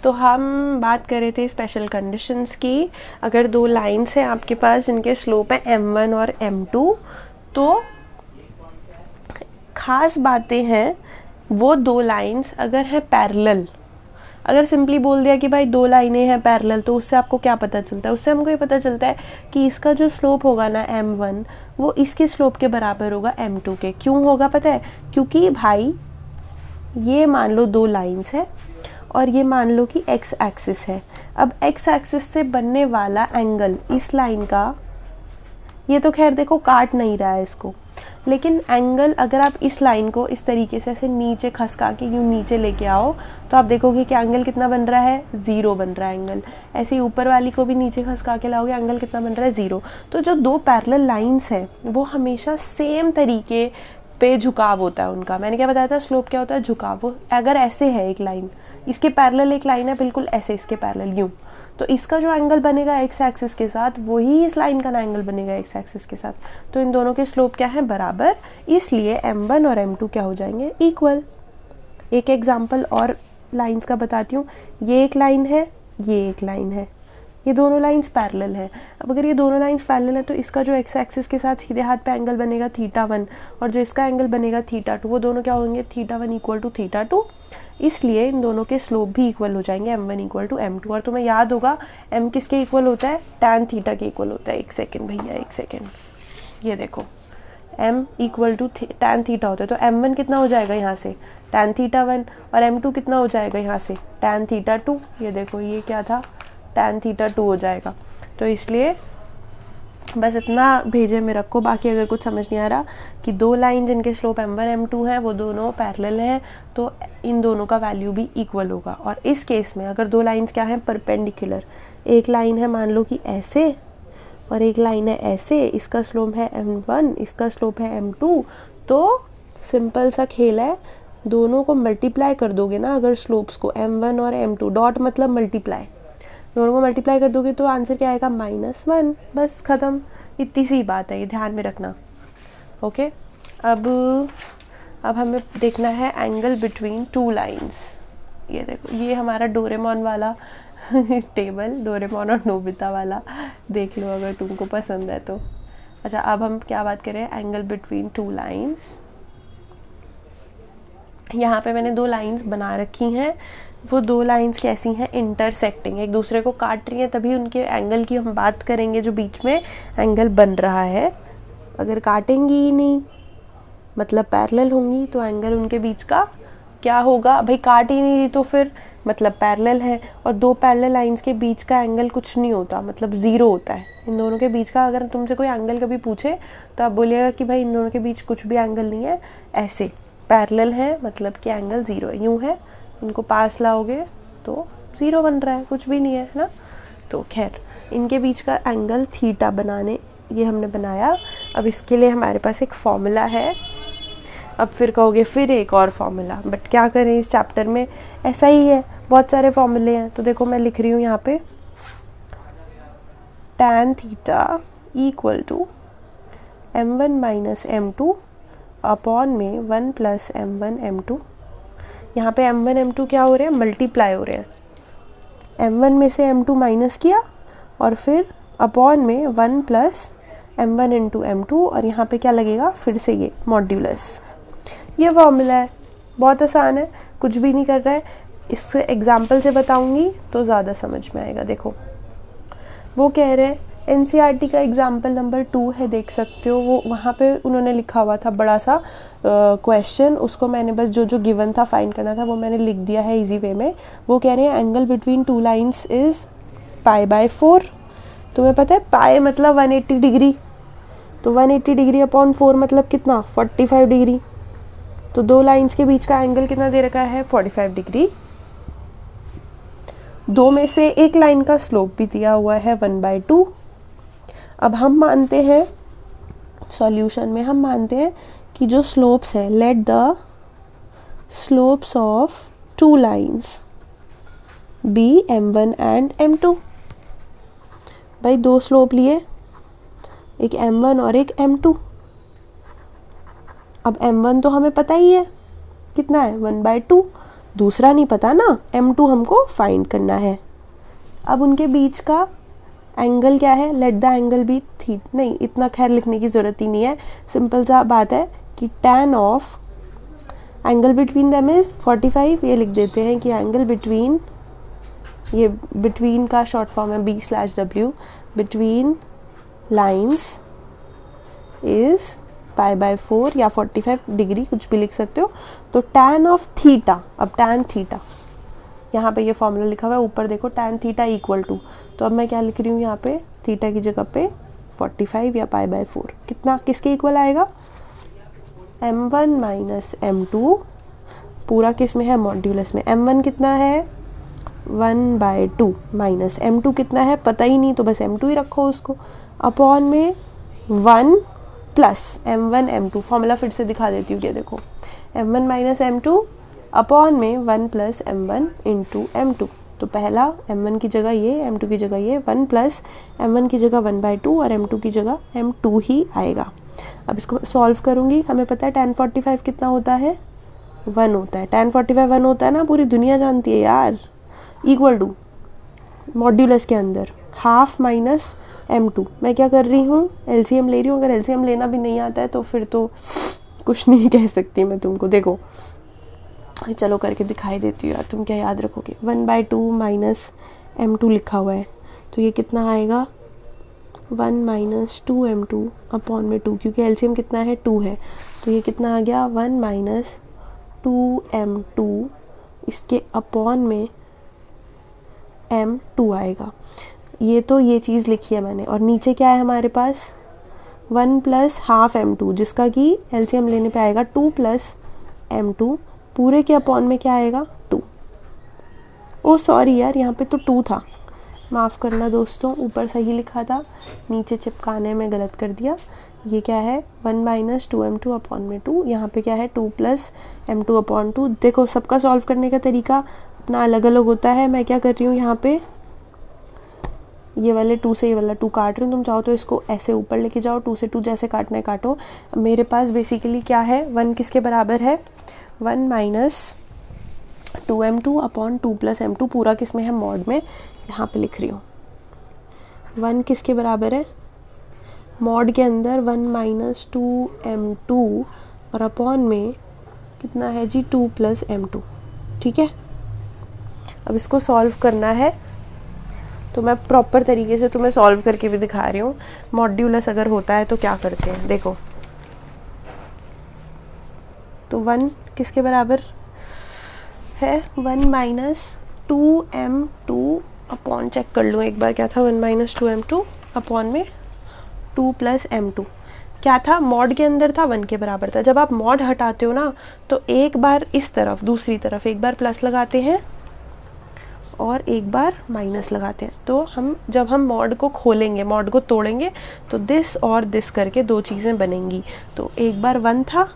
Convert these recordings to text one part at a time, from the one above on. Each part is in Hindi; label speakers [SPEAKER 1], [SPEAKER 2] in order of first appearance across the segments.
[SPEAKER 1] तो हम बात कर रहे थे स्पेशल कंडीशंस की। अगर दो लाइंस हैं आपके पास जिनके स्लोप है m1 और m2, तो ख़ास बातें हैं वो दो लाइंस अगर हैं पैरेलल। अगर सिंपली बोल दिया कि भाई दो लाइनें हैं पैरेलल, तो उससे आपको क्या पता चलता है? उससे हमको ये पता चलता है कि इसका जो स्लोप होगा ना m1, वो इसके स्लोप के बराबर होगा m2 के। क्यों होगा पता है? क्योंकि भाई ये मान लो दो लाइंस है और ये मान लो कि x एक्सिस है। अब x एक्सिस से बनने वाला एंगल इस लाइन का, ये तो खैर देखो काट नहीं रहा है इसको, लेकिन एंगल अगर आप इस लाइन को इस तरीके से ऐसे नीचे खसका के यूँ नीचे लेके आओ तो आप देखोगे कि एंगल कितना बन रहा है, 0 बन रहा है एंगल। ऐसे ही ऊपर वाली को भी नीचे खसका के लाओगे, एंगल कितना बन रहा है, 0। तो जो दो पैरेलल लाइंस हैं वो हमेशा सेम तरीके पे झुकाव होता है उनका। मैंने क्या बताया था, स्लोप क्या होता है, झुकाव। वो अगर ऐसे है एक लाइन, इसके पैरेलल एक लाइन है बिल्कुल ऐसे इसके पैरेलल यूँ, तो इसका जो एंगल बनेगा एक्स एक्सिस के साथ वही इस लाइन का एंगल बनेगा एक्स एक्सिस के साथ। तो इन दोनों के स्लोप क्या है, बराबर। इसलिए m1 और m2 क्या हो जाएंगे, इक्वल। एक एग्जांपल और लाइंस का बताती हूँ। ये एक लाइन है, ये एक लाइन है, ये दोनों लाइंस पैरेलल हैं। अब अगर ये दोनों लाइंस पैरेलल है तो इसका जो एक्स एक्सिस के साथ सीधे हाथ पे एंगल बनेगा θ1 और जो इसका एंगल बनेगा θ2, वो दोनों क्या होंगे, θ1 इक्वल टू θ2। इसलिए इन दोनों के स्लोप भी इक्वल हो जाएंगे, m1 इक्वल टू m2। और तुम्हें याद होगा m किसके इक्वल होता है, tan थीटा के इक्वल होता है। एक सेकेंड भैया, एक सेकेंड, ये देखो m equal to tan theta होता है, तो m1 कितना हो जाएगा यहाँ से, tan θ1, और m2 कितना हो जाएगा यहाँ से, tan θ2। ये देखो ये क्या था, tan θ2 हो जाएगा। तो इसलिए बस इतना भेजे में रखो, बाकी अगर कुछ समझ नहीं आ रहा कि दो लाइन जिनके स्लोप m1 m2 हैं वो दोनों पैरेलल हैं, तो इन दोनों का वैल्यू भी इक्वल होगा। और इस केस में अगर दो लाइंस क्या हैं, परपेंडिकुलर, एक लाइन है मान लो कि ऐसे और एक लाइन है ऐसे, इसका स्लोप है m1, इसका स्लोप है m2, तो सिंपल सा खेल है, दोनों को मल्टीप्लाई कर दोगे ना अगर स्लोप्स को, m1 और m2, डॉट मतलब मल्टीप्लाई, दोनों को मल्टीप्लाई कर दोगे तो आंसर क्या आएगा, -1। बस ख़त्म, इतनी सी बात है, ये ध्यान में रखना। ओके, अब हमें देखना है एंगल बिटवीन टू लाइंस। ये देखो ये हमारा डोरेमोन वाला टेबल, डोरेमोन और नोबिता वाला, देख लो अगर तुमको पसंद है तो। अच्छा, अब हम क्या बात करें, एंगल बिटवीन टू लाइंस। यहाँ पे मैंने दो लाइंस बना रखी हैं, वो दो लाइंस कैसी हैं, इंटरसेक्टिंग, एक दूसरे को काट रही हैं, तभी उनके एंगल की हम बात करेंगे जो बीच में एंगल बन रहा है। अगर काटेंगी ही नहीं, मतलब पैरेलल होंगी, तो एंगल उनके बीच का क्या होगा, भाई काट ही नहीं रही तो फिर मतलब पैरेलल है, और दो पैरेलल लाइंस के बीच का एंगल कुछ नहीं होता, मतलब 0 होता है इन दोनों के बीच का। अगर तुमसे कोई एंगल कभी पूछे तो आप बोलिएगा कि भाई इन दोनों के बीच कुछ भी एंगल नहीं है, ऐसे पैरेलल है मतलब कि एंगल 0 है। यूँ है, इनको पास लाओगे तो 0 बन रहा है, कुछ भी नहीं है ना। तो खैर इनके बीच का एंगल थीटा बनाने, ये हमने बनाया। अब इसके लिए हमारे पास एक फॉर्मूला है। अब फिर कहोगे फिर एक और फॉर्मूला, बट क्या करें, इस चैप्टर में ऐसा ही है, बहुत सारे फॉर्मूले हैं। तो देखो मैं लिख रही हूँ यहाँ पे, tan theta equal to m1 minus m2 upon में 1 प्लस m1 m2। यहाँ पे m1 m2 क्या हो रहे हैं, मल्टीप्लाई हो रहे हैं। m1 में से m2 माइनस किया और फिर अपॉन में 1 प्लस m1 इंटू m2, और यहाँ पे क्या लगेगा, फिर से ये मॉड्यूलस। ये फॉर्मूला है, बहुत आसान है, कुछ भी नहीं कर रहा है। इससे एग्जाम्पल से बताऊँगी तो ज़्यादा समझ में आएगा। देखो वो कह रहे हैं, NCERT का एग्जाम्पल नंबर 2 है, देख सकते हो, वो वहाँ पे उन्होंने लिखा हुआ था बड़ा सा क्वेश्चन, उसको मैंने बस जो गिवन था फाइंड करना था वो मैंने लिख दिया है इजी वे में। वो कह रहे हैं angle between two lines is π/4। तुम्हें पता है पाई मतलब 180 डिग्री, तो 180 डिग्री अपॉन 4 मतलब कितना, 45 डिग्री। तो दो लाइंस के बीच का एंगल कितना दे रखा है, 45 डिग्री। दो में से एक लाइन का स्लोप भी दिया हुआ है 1/2। अब हम मानते हैं, सॉल्यूशन में हम मानते हैं कि जो स्लोप्स हैं, let the slopes of two lines be m1 and m2। भाई दो स्लोप लिए, एक m1 और एक m2। अब m1 तो हमें पता ही है कितना है, 1/2। दूसरा नहीं पता ना, m2 हमको फाइंड करना है। अब उनके बीच का एंगल क्या है, let the angle be theta, नहीं इतना खैर लिखने की ज़रूरत ही नहीं है, सिंपल सा बात है कि tan of angle between them is 45, ये लिख देते हैं कि एंगल बिटवीन, ये बिटवीन का शॉर्ट फॉर्म है b/w, बिटवीन लाइंस इज़ π/4 या 45 डिग्री, कुछ भी लिख सकते हो। तो tan ऑफ थीटा, अब tan थीटा, यहाँ पे ये फॉर्मूला लिखा हुआ है, ऊपर देखो tan थीटा इक्वल टू, तो अब मैं क्या लिख रही हूँ यहाँ पे, थीटा की जगह पे 45 या π/4, कितना किसके इक्वल आएगा, m1 माइनस m2, पूरा किस में है, मॉड्यूलस में। m1 कितना है 1/2 माइनस m2 कितना है पता ही नहीं, तो बस m2 ही रखो उसको, अपॉन में 1 प्लस m1 m2, फॉर्मूला फिर से दिखा देती हूँ, ये देखो m1 माइनस m2 अपॉन में 1 प्लस m1 इंटू m2, तो पहला m1 की जगह ये, m2 की जगह ये, 1 प्लस m1 की जगह 1/2 और m2 की जगह m2 ही आएगा। अब इसको सॉल्व करूँगी, हमें पता है tan 45 कितना होता है, 1 होता है, tan 45 1 होता है ना, पूरी दुनिया जानती है यार, इक्वल टू मॉड्यूलस के अंदर हाफ माइनस m2। मैं क्या कर रही हूँ, LCM ले रही हूँ, अगर LCM लेना भी नहीं आता है तो फिर तो कुछ नहीं कह सकती मैं तुमको। देखो चलो करके दिखाई देती हूँ यार, तुम क्या याद रखोगे, 1/2 माइनस m2 लिखा हुआ है, तो ये कितना आएगा 1 माइनस 2m2 अपॉन में 2, क्योंकि LCM कितना है 2 है, तो ये कितना आ गया 1 माइनस 2m2, इसके अपॉन में m2 आएगा। ये तो ये चीज़ लिखी है मैंने, और नीचे क्या है हमारे पास 1 प्लस हाफ m2, जिसका कि LCM लेने पे आएगा 2 प्लस m2, पूरे के अपॉन में क्या आएगा 2। ओ सॉरी यार, यहाँ पे तो 2 था, माफ़ करना दोस्तों, ऊपर सही लिखा था, नीचे चिपकाने में गलत कर दिया। ये क्या है 1 माइनस 2m2 अपॉन में 2, यहाँ पे क्या है 2 प्लस m2 अपॉन 2। देखो सबका सॉल्व करने का तरीका अपना अलग अलग होता है। मैं क्या कर रही हूँ यहाँ पे, ये वाले 2 से ये वाला 2 काट रही हूँ, तुम चाहो तो इसको ऐसे ऊपर लेके जाओ, 2 से 2 जैसे काटना है काटो। मेरे पास बेसिकली क्या है, 1 किसके बराबर है, 1 minus 2m2 upon 2 plus m2, पूरा किस में है, मॉड में, यहाँ पे लिख रही हूँ। 1 किसके बराबर है, मॉड के अंदर 1 माइनस 2m2 और अपॉन में कितना है जी 2 प्लस m2, ठीक है। अब इसको सॉल्व करना है, तो मैं प्रॉपर तरीके से तुम्हें सॉल्व करके भी दिखा रही हूँ। मॉड्यूलस अगर होता है तो क्या करते हैं, देखो तो 1 किसके बराबर है, 1 माइनस 2m2 अपॉन, चेक कर लूँ एक बार क्या था, 1 माइनस 2m2 अपॉन में 2 प्लस m2 क्या था, मॉड के अंदर था 1 के बराबर था। जब आप मॉड हटाते हो ना, तो एक बार इस तरफ, दूसरी तरफ एक बार प्लस लगाते हैं और एक बार माइनस लगाते हैं। तो हम जब हम मॉड को खोलेंगे, मॉड को तोड़ेंगे, तो दिस और दिस करके 2 चीज़ें बनेंगी। तो एक बार 1 था,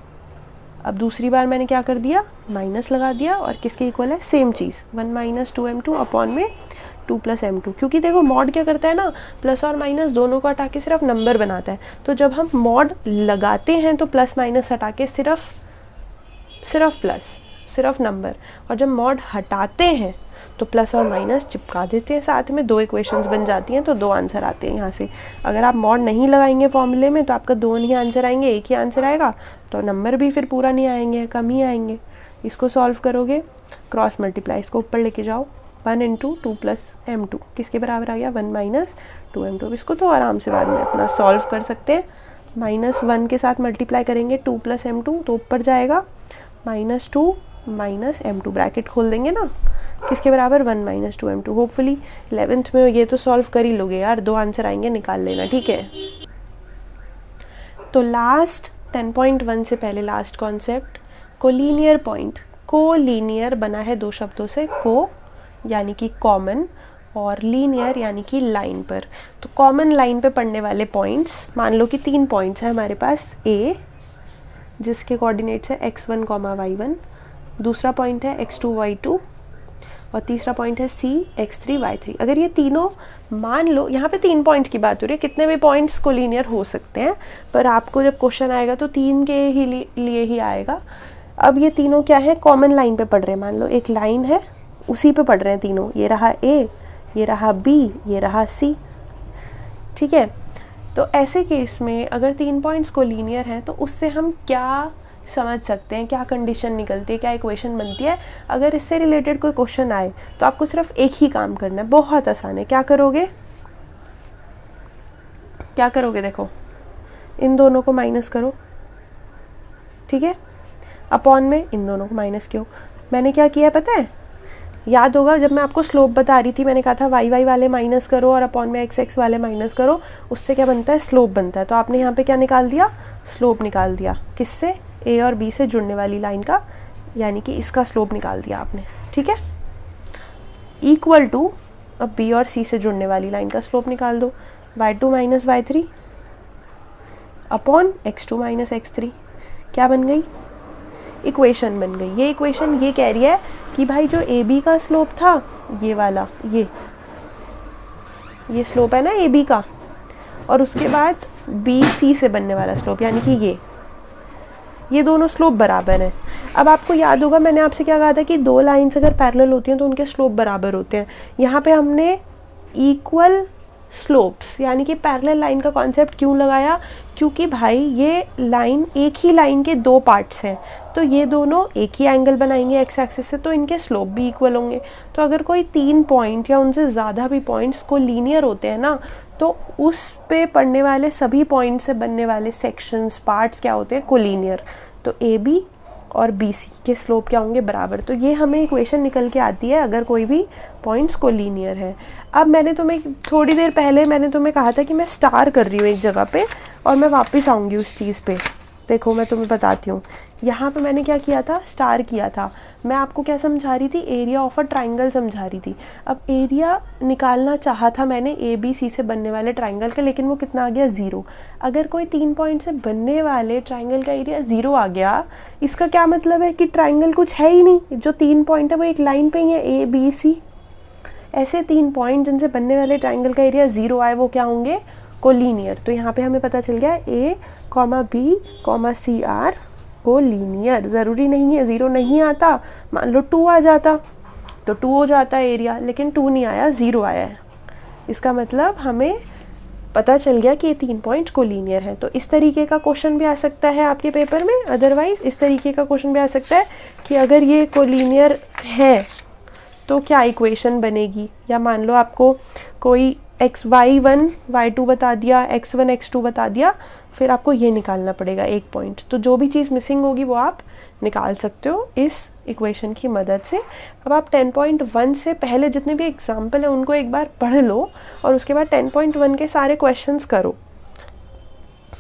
[SPEAKER 1] अब दूसरी बार मैंने क्या कर दिया, माइनस लगा दिया, और किसके इक्वल है, सेम चीज़ 1 माइनस 2m2 अपॉन में 2 प्लस m2। क्योंकि देखो मॉड क्या करता है ना, प्लस और माइनस दोनों को हटा के सिर्फ नंबर बनाता है। तो जब हम मॉड लगाते हैं तो प्लस माइनस हटा के सिर्फ प्लस, सिर्फ नंबर, और जब मॉड हटाते हैं तो प्लस और माइनस चिपका देते हैं साथ में, 2 इक्वेशंस बन जाती हैं, तो 2 आंसर आते हैं यहाँ से। अगर आप मॉड नहीं लगाएंगे फॉर्मूले में तो आपका 2 नहीं आंसर आएंगे, एक ही आंसर आएगा, तो नंबर भी फिर पूरा नहीं आएंगे, कम ही आएंगे। इसको सॉल्व करोगे, क्रॉस मल्टीप्लाई, इसको ऊपर लेके जाओ, 1 इंटू 2 प्लस m2 किसके बराबर आ गया, 1 माइनस 2m2। इसको तो आराम से बाद में अपना सॉल्व कर सकते हैं। -1 के साथ मल्टीप्लाई करेंगे 2 प्लस m2, तो ऊपर जाएगा -2 माइनस m2, ब्रैकेट खोल देंगे ना, किसके बराबर 1 माइनस 2m2। होपफुली 11th में ये तो सॉल्व कर ही लोगे यार, 2 आंसर आएंगे, निकाल लेना, ठीक है। तो लास्ट 10.1 से पहले last concept, collinear point. Collinear बना है 2 शब्दों से, को यानी कि कॉमन, और लीनियर यानी कि लाइन पर। तो कॉमन लाइन पे पड़ने वाले पॉइंट्स, मान लो कि 3 पॉइंट्स हैं हमारे पास, ए जिसके कोऑर्डिनेट्स है x1, y1, दूसरा पॉइंट है x2, y2, और तीसरा पॉइंट है C, x3, y3। अगर ये तीनों, मान लो यहाँ पे 3 पॉइंट की बात हो रही है, कितने भी पॉइंट्स कोलिनियर हो सकते हैं, पर आपको जब क्वेश्चन आएगा तो 3 के ही लिए ही आएगा। अब ये तीनों क्या है, कॉमन लाइन पे पढ़ रहे हैं, मान लो एक लाइन है उसी पे पढ़ रहे हैं तीनों, ये रहा ए, ये रहा बी, ये रहा सी, ठीक है। तो ऐसे केस में अगर 3 पॉइंट्स को लीनियर हैं तो उससे हम क्या समझ सकते हैं, क्या कंडीशन निकलती है, क्या इक्वेशन बनती है। अगर इससे रिलेटेड कोई क्वेश्चन आए तो आपको सिर्फ एक ही काम करना है, बहुत आसान है। क्या करोगे, क्या करोगे, देखो इन दोनों को माइनस करो, ठीक है, अपॉन में इन दोनों को माइनस क्यों, मैंने क्या किया है पता है, याद होगा जब मैं आपको स्लोप बता रही थी मैंने कहा था वाई वाई वाले माइनस करो और अपॉन में एक्स एक्स वाले माइनस करो, उससे क्या बनता है, स्लोप बनता है। तो आपने यहाँ पे क्या निकाल दिया, स्लोप निकाल दिया, किससे, ए और बी से जुड़ने वाली लाइन का, यानी कि इसका स्लोप निकाल दिया आपने, ठीक है। इक्वल टू, अब बी और सी से जुड़ने वाली लाइन का स्लोप निकाल दो, y2 minus y3 upon x2 minus x3, क्या बन गई, इक्वेशन बन गई। ये इक्वेशन ये कह रही है कि भाई जो ए बी का स्लोप था, ये वाला, ये स्लोप है ना ए बी का, और उसके बाद बी सी से बनने वाला स्लोप, यानी कि ये दोनों स्लोप बराबर हैं। अब आपको याद होगा मैंने आपसे क्या कहा था कि दो लाइंस अगर पैरेलल होती हैं तो उनके स्लोप बराबर होते हैं। यहाँ पे हमने इक्वल स्लोप्स यानी कि पैरेलल लाइन का कॉन्सेप्ट क्यों लगाया, क्योंकि भाई ये लाइन एक ही लाइन के दो पार्ट्स हैं, तो ये दोनों एक ही एंगल बनाएंगे एक्स एक्सिस से, तो इनके स्लोप भी इक्वल होंगे। तो अगर कोई 3 पॉइंट या उनसे ज़्यादा भी पॉइंट्स को लीनियर होते हैं ना, तो उस पे पढ़ने वाले सभी पॉइंट से बनने वाले सेक्शंस पार्ट्स क्या होते हैं, कोलीनियर। तो ए बी और बी सी के स्लोप क्या होंगे, बराबर। तो ये हमें इक्वेशन निकल के आती है अगर कोई भी पॉइंट्स कोलीनियर है। अब मैंने तुम्हें थोड़ी देर पहले मैंने तुम्हें कहा था कि मैं स्टार कर रही हूँ एक जगह पे और मैं वापस आऊँगी उस चीज़ पे। देखो मैं तुम्हें बताती हूँ, यहाँ पे मैंने क्या किया था, स्टार किया था। मैं आपको क्या समझा रही थी, एरिया ऑफ अ ट्राइंगल समझा रही थी। अब एरिया निकालना चाहा था मैंने ए बी सी से बनने वाले ट्राइंगल का, लेकिन वो कितना आ गया, 0। अगर कोई 3 पॉइंट से बनने वाले ट्राइंगल का एरिया 0 आ गया, इसका क्या मतलब है कि ट्राइंगल कुछ है ही नहीं, जो 3 पॉइंट है वो एक लाइन पे ही है, ए बी सी। ऐसे 3 पॉइंट जिनसे बनने वाले ट्राइंगल का एरिया 0 आए वो क्या होंगे, कोलीनियर। तो यहाँ पे हमें पता चल गया A comma B comma C are collinear. ज़रूरी नहीं है 0 नहीं आता, मान लो 2 आ जाता तो 2 हो जाता है एरिया, लेकिन 2 नहीं आया, 0 आया है। इसका मतलब हमें पता चल गया कि ये 3 पॉइंट कोलीनियर है। तो इस तरीके का क्वेश्चन भी आ सकता है आपके पेपर में। अदरवाइज़ इस तरीके का क्वेश्चन भी आ सकता है कि अगर ये कोलीनियर है तो क्या इक्वेशन बनेगी, या मान लो आपको कोई y1 y2 बता दिया, x1 x2 बता दिया, फिर आपको ये निकालना पड़ेगा एक पॉइंट। तो जो भी चीज़ मिसिंग होगी वो आप निकाल सकते हो इस इक्वेशन की मदद से। अब आप 10.1 से पहले जितने भी एग्जाम्पल हैं उनको एक बार पढ़ लो और उसके बाद 10.1 के सारे क्वेश्चंस करो,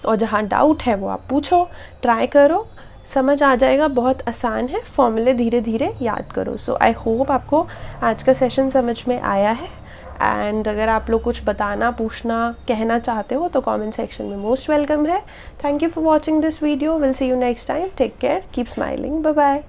[SPEAKER 1] और जहाँ डाउट है वो आप पूछो, ट्राई करो, समझ आ जाएगा। बहुत आसान है, फॉर्मूले धीरे धीरे याद करो। सो आई होप आपको आज का सेशन समझ में आया है। एंड अगर आप लोग कुछ बताना, पूछना, कहना चाहते हो तो कमेंट सेक्शन में मोस्ट वेलकम है। Thank you for watching this video. Will see you next time. Take care, keep smiling, bye bye.